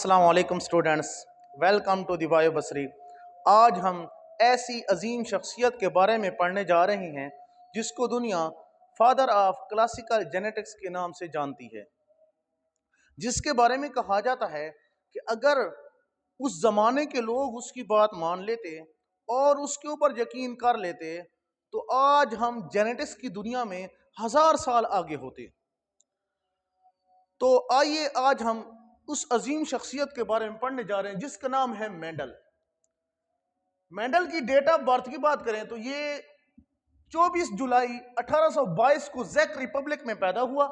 अस्सलाम वालेकुम students, welcome to the वायो बसरी। आज हम ऐसी अजीम शख्सियत के बारे में पढ़ने जा रहे हैं जिसको दुनिया फादर ऑफ क्लासिकल जेनेटिक्स के नाम से जानती है, जिसके बारे में कहा जाता है कि अगर उस ज़माने के लोग उसकी बात मान लेते और उसके ऊपर यकीन कर लेते तो आज हम जेनेटिक्स की दुनिया में 1000 साल आगे होते। तो आइए आज हम उस अजीम शख्सियत के बारे में पढ़ने जा रहे हैं जिसका नाम है मेंडल। मेंडल की डेट ऑफ बर्थ की बात करें तो ये 24 जुलाई 1822 को जैक रिपब्लिक में पैदा हुआ।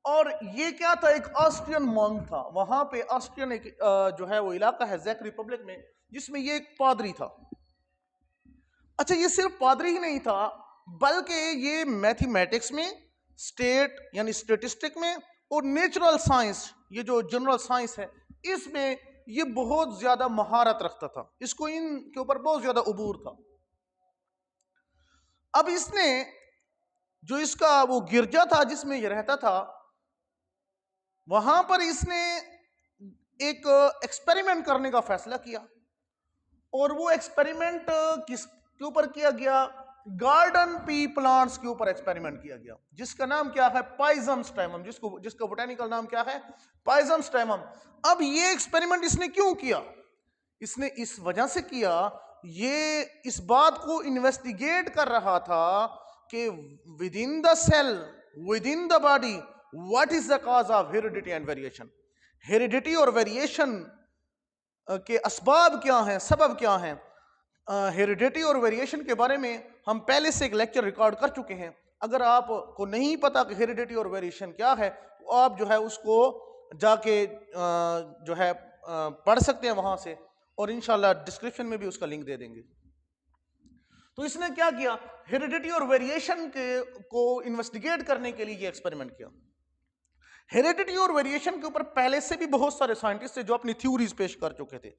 और ये क्या था, एक ऑस्ट्रियन मॉन्क था। वहां पे ऑस्ट्रियन एक जो है वो इलाका है जैक रिपब्लिक में, जिसमें ये एक पादरी था। अच्छा, ये सिर्फ पादरी ही नहीं था बल्कि ये मैथमेटिक्स में, स्टेट यानी स्टेटिस्टिक में और नेचुरल साइंस, ये जो जनरल साइंस है, इसमें ये बहुत ज्यादा महारत रखता था। इसको इनके ऊपर बहुत ज्यादा उबूर था। अब इसने जो इसका वो गिरजा था जिसमें ये रहता था, वहां पर इसने एक एक्सपेरिमेंट करने का फैसला किया। और वो एक्सपेरिमेंट किस के ऊपर किया गया? गार्डन पी प्लांट्स के ऊपर एक्सपेरिमेंट किया गया, जिसका नाम क्या है? पाइजम स्टेमम, जिसका बोटेनिकल नाम क्या है? पाइजम स्टेमम। अब ये एक्सपेरिमेंट इसने क्यों किया? इसने इस वजह से किया, ये इस बात को इन्वेस्टिगेट कर रहा था कि within the cell, within the body, what is the cause of heredity and variation. Heredity और वेरिएशन के असबाब क्या हैं, सबब क्या हैं। हेरिडिटी और वेरिएशन के बारे में हम पहले से एक लेक्चर रिकॉर्ड कर चुके हैं। अगर आपको नहीं पता कि हेरिडिटी और वेरिएशन क्या है तो आप जो है उसको जाके जो है पढ़ सकते हैं वहां से, और इंशाल्लाह डिस्क्रिप्शन में भी उसका लिंक दे देंगे। तो इसने क्या किया? हेरिडिटी और वेरिएशन को इन्वेस्टिगेट करने के लिए ये एक्सपेरिमेंट किया। हेरिडिटी और वेरिएशन के ऊपर पहले से भी बहुत सारे साइंटिस्ट थे जो अपनी थ्योरीज पेश कर चुके थे,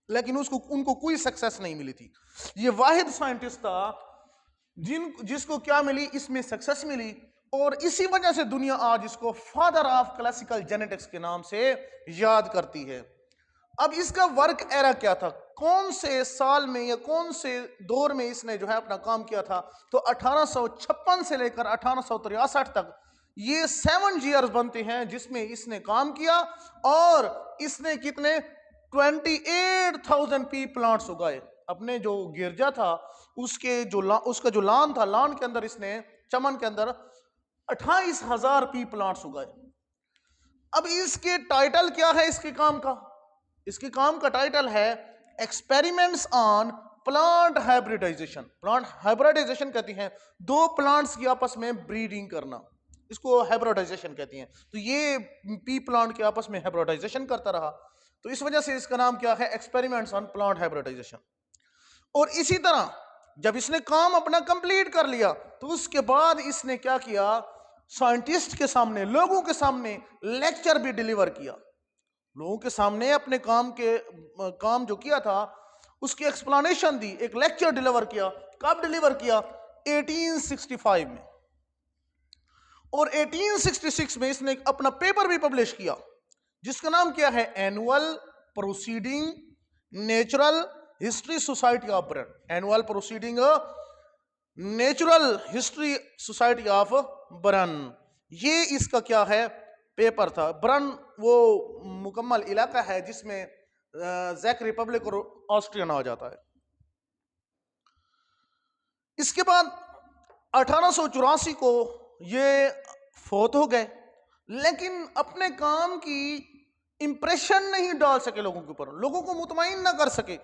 लेकिन उनको कोई सक्सेस नहीं मिली थी। ये वाहिद साइंटिस्ट था जिसको क्या मिली? इसमें सक्सेस मिली। और इसी वजह से दुनिया आज इसको फादर ऑफ क्लासिकल जेनेटिक्स के नाम से याद करती है। अब इसका वर्क एरा क्या था? कौन से साल में या कौन से दौर में इसने जो है अपना काम किया था? तो 1856 से लेकर 1863 तक ये 7 ईयर्स बनते हैं जिसमें इसने काम किया। और इसने कितने 28,000 पी प्लांट्स उगाए। अपने जो गिरजा था उसका जो लान था, लान के अंदर इसने, चमन के अंदर 28,000 पी प्लांट्स उगाए। अब इसके टाइटल क्या है इसके काम का? इसके काम का टाइटल है experiments on plant hybridization. Plant hybridization कहती हैं दो प्लांट्स की आपस में ब्रीडिंग करना, इसको हाइब्रिडाइजेशन कहती हैं। तो ये पी प्लांट के आपस में हाइब्रिडाइजेशन करता रहा, तो इस वजह से इसका नाम क्या है? Experiments on plant hybridization. और इसी तरह जब इसने काम अपना कंप्लीट कर लिया तो उसके बाद इसने क्या किया? साइंटिस्ट के सामने, लोगों के सामने लेक्चर भी डिलीवर किया। लोगों के सामने अपने काम जो किया था उसकी एक्सप्लेनेशन दी, एक लेक्चर डिलीवर किया। कब डिलीवर किया? 1865 में। और 1866 में इसने अपना पेपर भी पब्लिश किया जिसका नाम क्या है? Annual proceeding natural history society of बरन। Annual proceeding natural history society of बरन, ये इसका क्या है? पेपर था। बरन वो मुकम्मल इलाका है जिसमें जैक रिपब्लिक और ऑस्ट्रियन आ जाता है। इसके बाद 1884 को ये फोत हो गए, लेकिन अपने काम की इंप्रेशन नहीं डाल सके लोगों के ऊपर, लोगों को मुतमईन ना कर सके।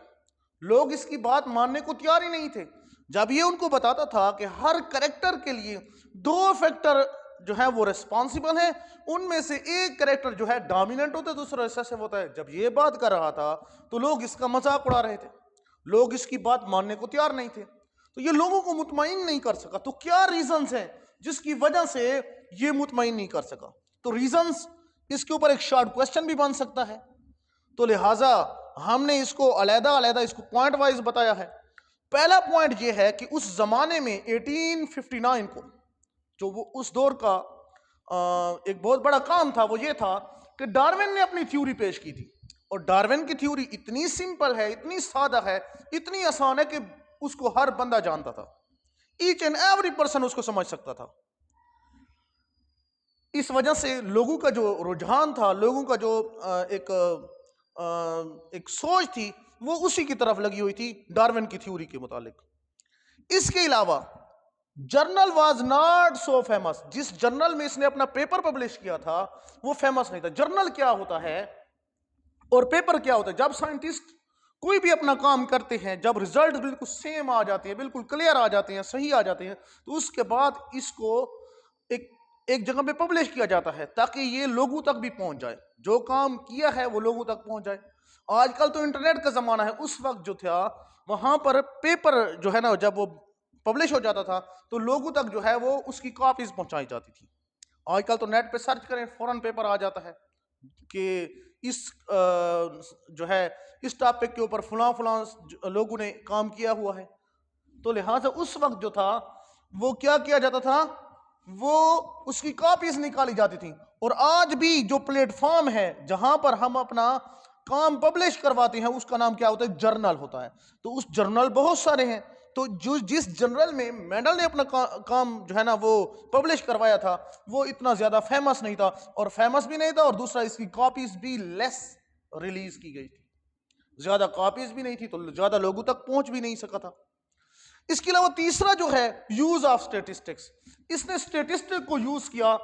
लोग इसकी बात मानने को तैयार ही नहीं थे। जब ये उनको बताता था कि हर करेक्टर के लिए 2 फैक्टर जो है वो रिस्पॉन्सिबल है, उनमें से एक करेक्टर जो है डोमिनेंट होता है, दूसरा रिसेसिव होता है। जब ये बात कर रहा था तो लोग इसका मजाक उड़ा रहे थे, लोग इसकी बात मानने को तैयार नहीं थे। तो ये लोगों को मुतमईन नहीं कर सका। तो क्या रीजंस हैं जिसकी वजह से ये मुतमईन नहीं कर सका? तो रीजंस, इसके ऊपर एक शॉर्ट क्वेश्चन भी बन सकता है, तो लिहाजा हमने इसको अलग-अलग इसको पॉइंट वाइज बताया है। पहला पॉइंट ये है कि उस जमाने में 1859 को, जो वो उस दौर का एक बहुत बड़ा काम था, वो ये था कि डार्विन ने अपनी थ्योरी पेश की थी, और डार्विन की थ्योरी इतनी सिंपल है, इतनी सादा है, इतनी आसान है कि उसको हर बंदा जानता था, ईच एंड एवरी पर्सन उसको समझ सकता था। इस वजह से लोगों का जो रुझान था, लोगों का जो एक सोच थी, वो उसी की तरफ लगी हुई थी, डार्विन की थ्योरी के मुतालिक। इसके अलावा journal was not so famous. जिस जर्नल में इसने अपना पेपर पब्लिश किया था वो फेमस नहीं था। जर्नल क्या होता है और पेपर क्या होता है? जब साइंटिस्ट कोई भी अपना काम करते हैं, जब रिजल्ट बिल्कुल सेम आ जाते हैं, बिल्कुल क्लियर आ जाते हैं, सही आ जाते हैं, तो उसके बाद इसको एक एक जगह पे पब्लिश किया जाता है ताकि ये लोगों तक भी पहुंच जाए, जो काम किया है वो लोगों तक पहुंच जाए। आजकल तो इंटरनेट का जमाना है, उस वक्त जो था वहां पर पेपर जो है ना, जब वो पब्लिश हो जाता था तो लोगों तक जो है वो उसकी कॉपीज पहुंचाई जाती थी। आजकल तो नेट पे सर्च करें, फौरन पेपर आ जाता है कि इस जो है इस टॉपिक के ऊपर फलां फलां लोगों ने काम किया हुआ है। तो लिहाजा उस वक्त जो था वो क्या किया जाता था, वो उसकी कॉपीज निकाली जाती थी। और आज भी जो प्लेटफॉर्म है जहां पर हम अपना काम पब्लिश करवाते हैं उसका नाम क्या होता है? जर्नल होता है। तो उस जर्नल बहुत सारे हैं, तो जो जिस जर्नल में मेंडल ने अपना काम जो है ना वो पब्लिश करवाया था वो इतना ज्यादा फेमस नहीं था, और फेमस भी नहीं था, और दूसरा इसकी कॉपीज भी लेस रिलीज की गई थी, ज्यादा कॉपीज भी नहीं थी तो ज्यादा लोगों तक पहुंच भी नहीं सका था। इसके अलावा तीसरा जो है यूज ऑफ स्टेटिस्टिक्स। इसने स्टेटिस्टिक को यूज किया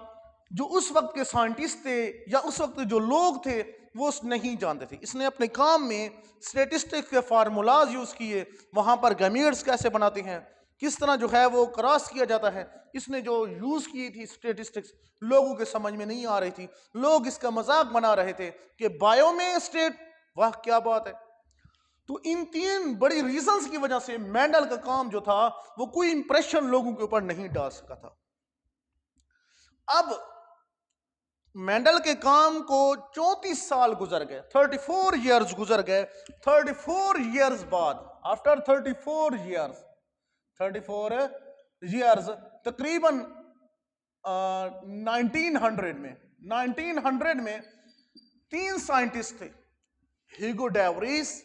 जो उस वक्त के साइंटिस्ट थे या उस वक्त के जो लोग थे वो नहीं जानते थे। इसने अपने काम में स्टेटिस्टिक्स के फार्मूलाज यूज किए, वहां पर गैमीट्स कैसे बनाते हैं, किस तरह जो है वो क्रॉस किया जाता है, इसने जो यूज की थी स्टेटिस्टिक्स लोगों के समझ में नहीं आ रही थी। लोग इसका मजाक बना रहे थे कि बायो में स्टेट, वाह क्या बात है। तो इन तीन बड़ी रीजंस की वजह से मेंडल का काम जो था वो कोई इंप्रेशन लोगों के ऊपर नहीं डाल सका था। अब मेंडल के काम को 34 साल गुजर गए, 34 इयर्स गुजर गए। 34 इयर्स बाद, आफ्टर 34 इयर्स तकरीबन 1900 में तीन साइंटिस्ट थे, ह्यूगो डेवरीज,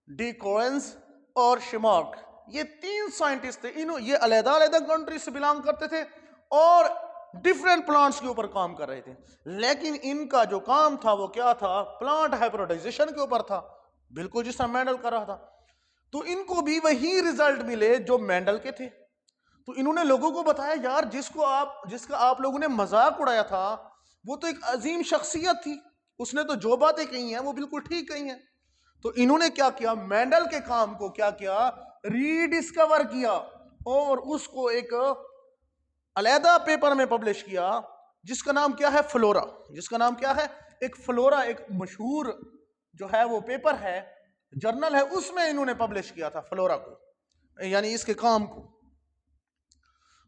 डी कोरेंस और शिमार्क। ये तीन साइंटिस्ट थे, ये अलग अलग कंट्री से बिलोंग करते थे और डिफरेंट प्लांट्स के ऊपर काम कर रहे थे। लेकिन इनका जो काम था वो क्या था? प्लांट हाइब्रिडाइजेशन के ऊपर था, बिल्कुल जिस तरह मेंडल कर रहा था। तो इनको भी वही रिजल्ट मिले जो मेंडल के थे। तो इन्होंने लोगों को बताया, यार जिसका आप लोगों ने मजाक उड़ाया था वो तो एक अजीम शख्सियत थी, उसने तो जो बातें कही हैं वो बिल्कुल ठीक कही हैं। तो इन्होंने क्या किया, मेंडल के काम को क्या किया, रीडिस्कवर किया और उसको एक अलहदा पेपर में पब्लिश किया जिसका नाम क्या है? फ्लोरा। जिसका नाम क्या है? एक फ्लोरा, एक मशहूर जो है वो पेपर है, जर्नल है, उसमें इन्होंने पब्लिश किया था फ्लोरा को, यानी इसके काम को।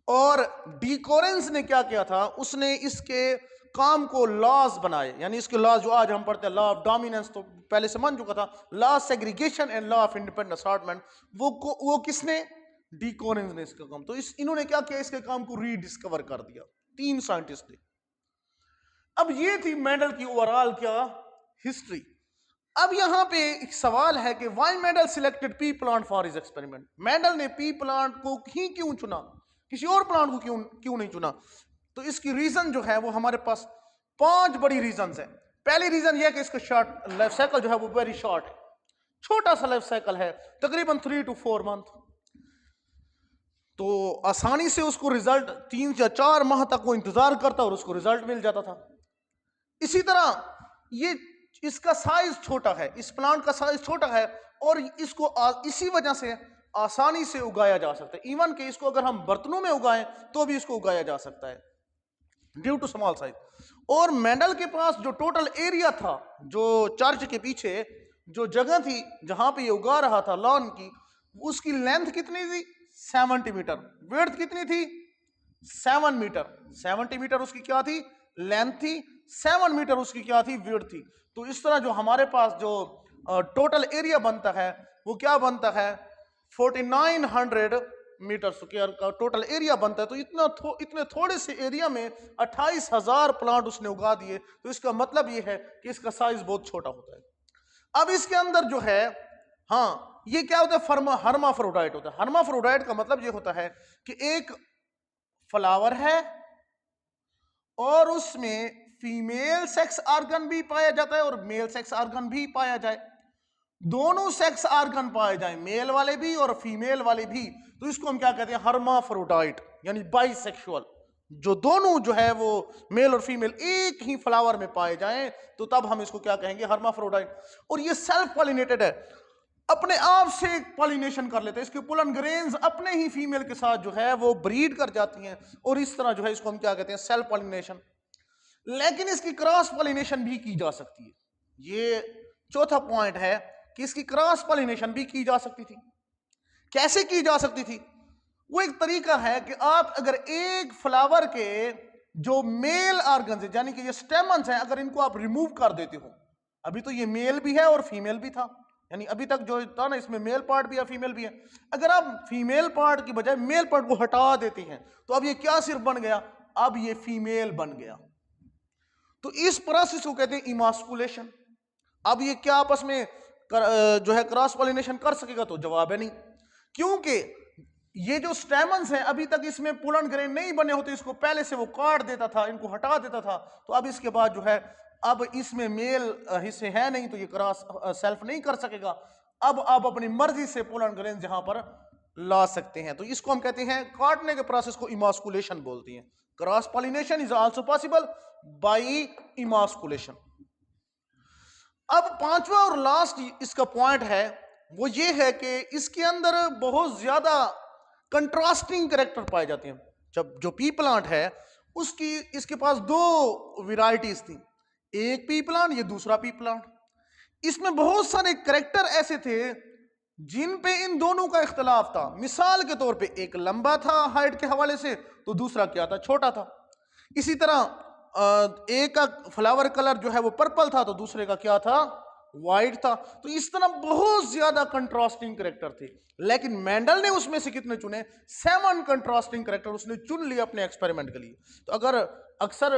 और डी कोरेंस ने क्या किया था, उसने इसके काम को लॉज बनाए, यानी इसके लॉज जो आज हम पढ़ते हैं, लॉ ऑफ डोमिनेंस तो पहले से मान चुका था, law of segregation and law of independent assortment, वो किसने? डी कोरेंस ने इसका काम। तो इन्होंने क्या किया, इसके काम को रीडिस्कवर कर दिया, तीन साइंटिस्ट ने। अब ये थी मेंडल की ओवरऑल क्या हिस्ट्री। अब यहां पे एक सवाल है कि why Mendel selected P plant for his experiment. Mendel ने पी प्लांट को ही क्यों चुना, किसी और प्लांट को क्यों नहीं चुना? तो इसकी रीजन जो है वो हमारे पास 5 बड़ी रीजन है। पहली रीजन ये है कि इसका शॉर्ट लाइफ साइकिल जो है वो वेरी शॉर्ट है, छोटा सा लाइफ साइकिल है, तकरीबन 3 to 4 मंथ। तो आसानी से उसको रिजल्ट 3 या 4 माह तक वो इंतजार करता और उसको रिजल्ट मिल जाता था। इसी तरह ये इसका साइज छोटा है, इस प्लांट का साइज छोटा है और इसको इसी वजह से आसानी से उगाया जा सकता है। इवन कि इसको अगर हम बर्तनों में उगाएं तो भी इसको उगाया जा सकता है ड्यू टू स्मॉल साइज। और मेंडल के पास जो टोटल एरिया था, जो चर्च के पीछे जो जगह थी जहां पे ये उगा रहा था लॉन की, उसकी लेंथ कितनी थी? 70 मीटर। विड्थ कितनी थी? 7 मीटर। 70 मीटर उसकी क्या थी? लेंथ थी। 7 मीटर उसकी क्या थी? विड्थ थी। तो इस तरह जो हमारे पास जो टोटल एरिया बनता है वो क्या बनता है? 4900 मीटर स्क्वायर का टोटल एरिया बनता है। तो इतने थोड़े से एरिया में 28,000 प्लांट उसने उगा दिए। तो इसका मतलब ये है कि इसका साइज बहुत छोटा होता है। अब इसके अंदर जो है, हाँ, ये क्या होता है, हर्माफ्रोडाइट होता है। हर्माफ्रोडाइट का मतलब ये होता है कि एक फ्लावर है और उसमें फीमेल सेक्स ऑर्गन भी पाया जाता है और मेल सेक्स ऑर्गन भी पाया जाए, दोनों सेक्स ऑर्गन पाए जाए, मेल वाले भी और फीमेल वाले भी, तो इसको हम क्या कहते हैं, हर्माफ्रोडाइट, यानी बाइसेक्सुअल। जो दोनों जो है वो मेल और फीमेल एक ही फ्लावर में पाए जाएं तो तब हम इसको क्या कहेंगे, हर्माफ्रोडाइट। और ये सेल्फ पॉलिनेटेड है, अपने आप से पॉलिनेशन कर लेते हैं। इसके पोलन ग्रेन्स अपने ही फीमेल के साथ जो है वो ब्रीड कर जाती हैं और इस तरह जो है इसको हम क्या कहते हैं, सेल्फ पॉलिनेशन। लेकिन इसकी क्रॉस पॉलिनेशन भी की जा सकती है। ये चौथा पॉइंट है कि इसकी क्रॉस पॉलिनेशन भी की जा सकती थी। कैसे की जा सकती थी? वो एक तरीका है कि आप अगर एक फ्लावर के जो मेल ऑर्गन है, यानी कि ये स्टेमन्स हैं, अगर इनको आप रिमूव कर देते हो, अभी तो ये मेल भी है और फीमेल भी था, यानी अभी तक जो था ना, इसमें मेल पार्ट भी है फीमेल भी है। अगर आप फीमेल पार्ट की बजाय मेल पार्ट को हटा देती हैं तो अब ये क्या सिर्फ बन गया, अब ये फीमेल बन गया। तो इस प्रोसेस को कहते हैं इमास्कुलेशन। अब ये क्या आपस में जो है क्रॉस पॉलिनेशन कर सकेगा? तो जवाब है नहीं, क्योंकि ये जो स्टेमन्स हैं अभी तक इसमें पोलन ग्रेन नहीं बने होते, इसको पहले से वो काट देता था, इनको हटा देता था। तो अब इसके बाद जो है, अब इसमें मेल हिस्से है नहीं, तो ये क्रॉस सेल्फ नहीं कर सकेगा। अब आप अपनी मर्जी से पोलन ग्रेन यहां पर ला सकते हैं। तो इसको हम कहते हैं, काटने के प्रोसेस को इमास्कुलेशन बोलते हैं। Cross pollination is also possible by emasculation. अब पांचवा और लास्ट इसका पॉइंट है वो ये है कि इसके अंदर बहुत ज्यादा कंट्रास्टिंग कैरेक्टर पाए जाते हैं। जब जो पी प्लांट है उसकी, इसके पास दो वैरायटीज थी, एक पी प्लांट, ये दूसरा पी प्लांट। इसमें बहुत सारे कैरेक्टर ऐसे थे जिन पे इन दोनों का इख्तलाफ था। मिसाल के तौर पे एक लंबा था हाइट के हवाले से, तो दूसरा क्या था, छोटा था। इसी तरह एक का फ्लावर कलर जो है वो पर्पल था, तो दूसरे का क्या था, वाइट था। तो इस तरह बहुत ज्यादा कंट्रास्टिंग कैरेक्टर थे। लेकिन मेंडल ने उसमें से कितने चुने? 7 कंट्रास्टिंग कैरेक्टर उसने चुन लिए अपने एक्सपेरिमेंट के लिए। तो अगर अक्सर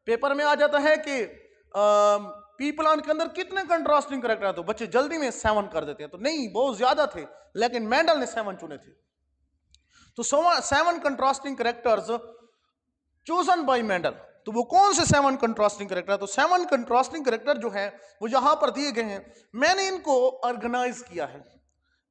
पेपर में आ जाता है कि पी प्लांट के अंदर कितने कंट्रास्टिंग कैरेक्टर है, तो बच्चे जल्दी में 7 कर देते हैं। तो नहीं, बहुत ज्यादा थे, लेकिन मेंडल ने 7 चुने थे। तो 7 contrasting characters chosen by Mendel. तो वो कौन से 7 कंट्रास्टिंग कैरेक्टर? तो 7 कंट्रास्टिंग कैरेक्टर जो है वो यहां पर दिए गए हैं। मैंने इनको ऑर्गेनाइज किया है,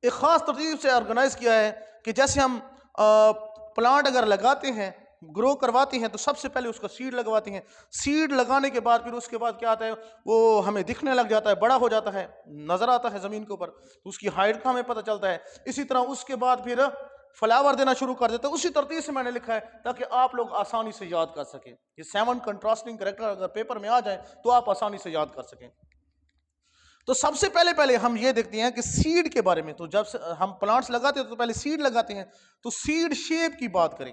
एक खास तरतीब से ऑर्गेनाइज किया है कि जैसे हम प्लांट अगर लगाते हैं, ग्रो करवाते हैं, तो सबसे पहले उसका सीड लगवाते हैं। सीड लगाने के बाद फिर उसके बाद क्या आता है, वो हमें दिखने लग जाता है, बड़ा हो जाता है, नजर आता है जमीन के ऊपर, तो उसकी हाइट का हमें पता चलता है। इसी तरह उसके बाद फिर फ्लावर देना शुरू कर देते हैं। उसी तरतीब से मैंने लिखा है ताकि आप लोग आसानी से याद कर सकें। ये 7 कंट्रास्टिंग कैरेक्टर अगर पेपर में आ जाए तो आप आसानी से याद कर सकें। तो सबसे पहले हम ये देखते हैं कि सीड के बारे में। तो जब हम प्लांट्स लगाते हैं तो पहले सीड लगाते हैं। तो सीड शेप की बात करें।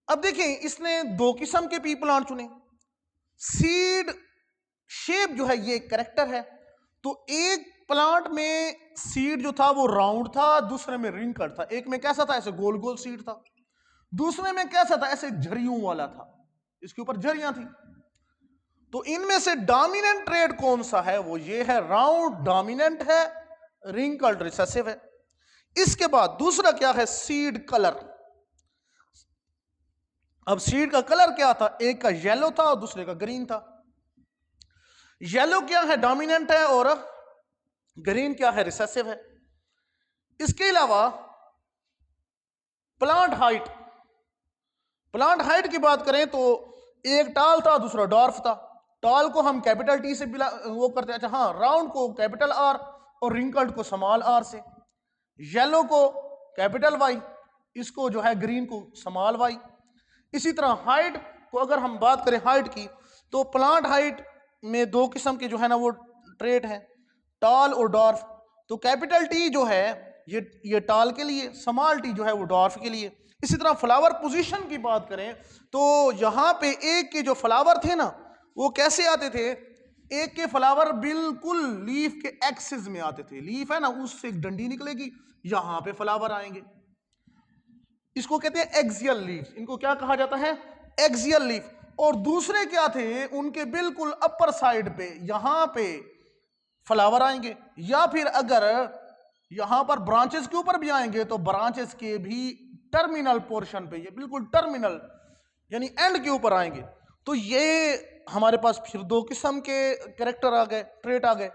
अब देखें, इसने 2 किस्म के पी प्लांट चुने। सीड शेप जो है ये एक कैरेक्टर है। तो एक प्लांट में सीड जो था वो राउंड था, दूसरे में रिंकल्ड था। एक में कैसा था, ऐसे गोल गोल सीड था। दूसरे में कैसा था, ऐसे झरियों वाला था, इसके ऊपर झरियां थी। तो इनमें से डोमिनेंट ट्रेड कौन सा है? वो ये है, राउंड डोमिनेंट है, रिंकल्ड रिसेसिव है। इसके बाद दूसरा क्या है, सीड कलर। अब सीड का कलर क्या था? एक का येलो था और दूसरे का ग्रीन था। येलो क्या है, डोमिनेंट है, और ग्रीन क्या है, रिसेसिव है। इसके अलावा प्लांट हाइट, प्लांट हाइट की बात करें तो एक टाल था, दूसरा डॉर्फ था। टॉल को हम कैपिटल टी से वो करते हैं, अच्छा हाँ, राउंड को कैपिटल आर और रिंकल्ड को स्मॉल आर से। येलो को कैपिटल वाई, इसको जो है ग्रीन को स्मॉल वाई। इसी तरह हाइट को अगर हम बात करें हाइट की, तो प्लांट हाइट में 2 किस्म के जो है ना वो ट्रेट हैं, टॉल और डॉर्फ। तो कैपिटल टी जो है ये टॉल के लिए, स्मॉल टी जो है वो डॉर्फ के लिए। इसी तरह फ्लावर पोजीशन की बात करें तो यहाँ पे एक के जो फ्लावर थे ना वो कैसे आते थे, एक के फ्लावर बिल्कुल लीफ के एक्सिस में आते थे। लीफ है ना, उससे एक डंडी निकलेगी, यहाँ पे फ्लावर आएंगे। इसको कहते हैं एक्सियल लीफ, इनको क्या कहा जाता है, एक्सियल लीफ। और दूसरे क्या थे, उनके बिल्कुल अपर साइड पे यहां पे फ्लावर आएंगे, या फिर अगर यहां पर ब्रांचेस के ऊपर भी आएंगे तो ब्रांचेस के भी टर्मिनल पोर्शन पे, ये बिल्कुल टर्मिनल यानी एंड के ऊपर आएंगे। तो ये हमारे पास फिर दो किस्म के कैरेक्टर आ गए, ट्रेट आ गए।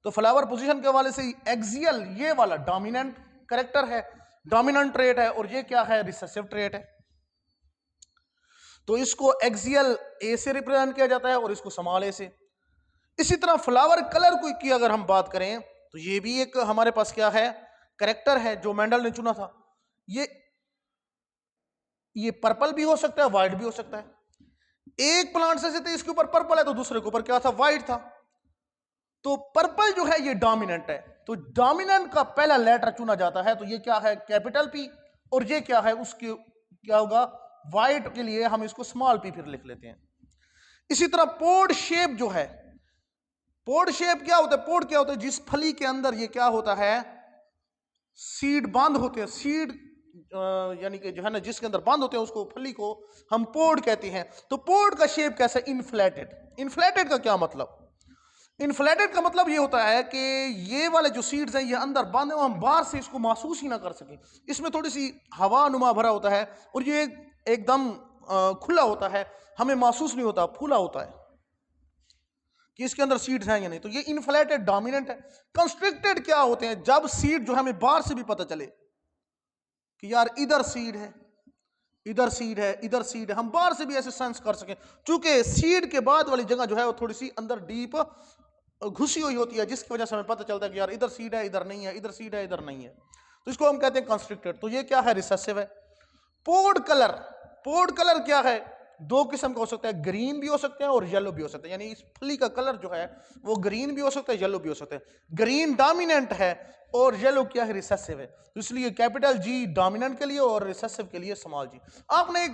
तो फ्लावर पोजीशन के हवाले से एक्सियल ये वाला डोमिनेंट कैरेक्टर है, डोमिनेंट ट्रेट है, और ये क्या है, रिसेसिव ट्रेट है। तो इसको एक्सियल ए से रिप्रेजेंट किया जाता है और इसको स्मॉल ए से। इसी तरह फ्लावर कलर की अगर हम बात करें तो ये भी एक हमारे पास क्या है, कैरेक्टर है जो मेंडल ने चुना था। ये पर्पल भी हो सकता है, व्हाइट भी हो सकता है। एक प्लांट से थे इसके ऊपर पर्पल है तो दूसरे के ऊपर क्या था, व्हाइट था। तो पर्पल जो है ये डोमिनेंट है, तो डोमिनेंट का पहला लेटर चुना जाता है, तो ये क्या है, कैपिटल पी, और ये क्या है, उसके क्या होगा, व्हाइट के लिए हम इसको स्मॉल पी फिर लिख लेते हैं। इसी तरह पोड शेप जो है, पोड शेप क्या होता है, पोड क्या होता है, जिस फली के अंदर ये क्या होता है, सीड बांध होते हैं, सीड यानी कि जो है ना जिसके अंदर बांध होते हैं उसको, फली को हम पोड कहते हैं। तो पोड का शेप कैसा, इन्फ्लेटेड। इन्फ्लेटेड का क्या मतलब, इन्फ्लेटेड का मतलब ये होता है कि ये वाले जो सीड्स हैं ये अंदर बांधे हुए, हम बाहर से इसको महसूस ही ना कर सके, इसमें थोड़ी सी हवा नुमा भरा होता है, और ये एकदम खुला होता है, हमें महसूस नहीं होता, फूला होता है कि इसके अंदर सीड्स हैं या नहीं। तो ये इन्फ्लेटेड डोमिनेंट है। कंस्ट्रिक्टेड क्या होते हैं, जब सीड जो हमें बाहर से भी पता चले कि यार इधर सीड है, इधर सीड है, इधर सीड है, हम बाहर से भी ऐसे सेंस कर सकें, क्योंकि सीड के बाद वाली जगह जो है वो थोड़ी सी अंदर डीप घुसी हुई होती है, जिसकी वजह से हमें पता चलता है कि यार इधर सीड है, इधर नहीं है, इधर सीड है, इधर नहीं है। तो इसको हम कहते हैं कंस्ट्रिक्टेड। तो ये क्या है, रिसेसिव है। पोड कलर, पोड कलर क्या है, दो किस्म का हो सकता है, ग्रीन भी हो सकते हैं और येलो भी हो सकते हैं, यानी इस फली का कलर जो है वो ग्रीन भी हो सकता है, येलो भी हो सकता है। ग्रीन डोमिनेंट है और येलो क्या है, रिसेसिव है। तो इसलिए कैपिटल जी डोमिनेंट के लिए और रिसेसिव के लिए स्मॉल जी। आपने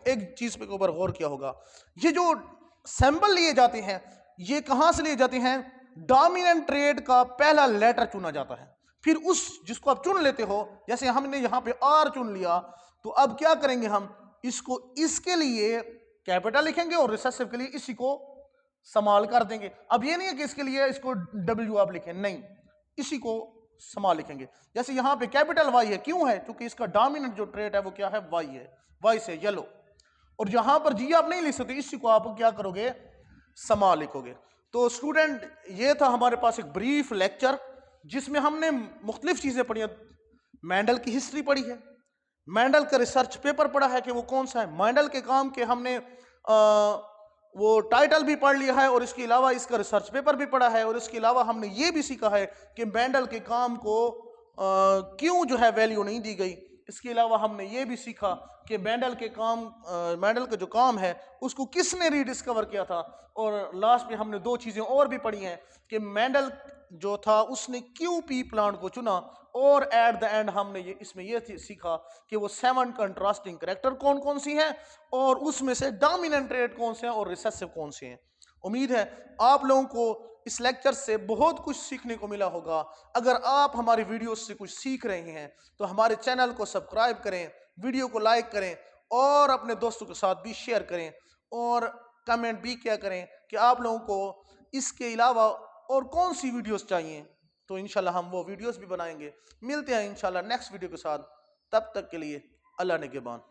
एक चीज पे ऊपर गौर किया होगा, ये जो सैंपल लिए जाते हैं ये कहां से लिए जाते हैं, डोमिनेंट ट्रेट का पहला लेटर चुना जाता है, फिर उस जिसको आप चुन लेते हो, जैसे हमने यहां पे आर चुन लिया, तो अब क्या करेंगे, हम इसको इसके लिए कैपिटल लिखेंगे और रिसेसिव के लिए इसी को स्मॉल कर देंगे। अब ये नहीं है कि इसके लिए इसको डब्ल्यू आप लिखें, नहीं, इसी को स्मॉल लिखेंगे। जैसे यहां पे कैपिटल वाई है, क्यों है, क्योंकि इसका डोमिनेंट जो ट्रेट है वो क्या है, वाई है, वाई से येलो। और यहां पर जी आप नहीं लिख सकते, इसी को आप क्या करोगे, स्मॉल लिखोगे। तो स्टूडेंट ये था हमारे पास एक ब्रीफ लेक्चर जिसमें हमने मुख्तलिफ चीजें पढ़ी। मेंडल की हिस्ट्री पढ़ी है, मेंडल का रिसर्च पेपर पढ़ा है कि वो कौन सा है, मेंडल के काम के हमने वो टाइटल भी पढ़ लिया है, और इसके अलावा इसका रिसर्च पेपर भी पढ़ा है, और इसके अलावा हमने ये भी सीखा है कि मेंडल के काम को क्यों जो है वैल्यू नहीं दी गई। इसके अलावा हमने ये भी सीखा कि मेंडल के काम, मेंडल का जो काम है उसको किसने रीडिस्कवर किया था। और लास्ट में हमने दो चीज़ें और भी पढ़ी हैं कि मेंडल जो था उसने क्यों पी प्लांट को चुना, और एट द एंड हमने इसमें ये सीखा कि वो 7 कंट्रास्टिंग कैरेक्टर कौन कौन सी हैं, और उसमें से डोमिनेंट ट्रेट कौन से हैं और रिसेसिव कौन से हैं। उम्मीद है आप लोगों को इस लेक्चर से बहुत कुछ सीखने को मिला होगा। अगर आप हमारी वीडियोस से कुछ सीख रहे हैं तो हमारे चैनल को सब्सक्राइब करें, वीडियो को लाइक करें, और अपने दोस्तों के साथ भी शेयर करें, और कमेंट भी क्या करें कि आप लोगों को इसके अलावा और कौन सी वीडियोस चाहिए। तो इंशाल्लाह हम वो वीडियोस भी बनाएंगे। मिलते हैं इंशाल्लाह नेक्स्ट वीडियो के साथ, तब तक के लिए अल्लाह निगहबान।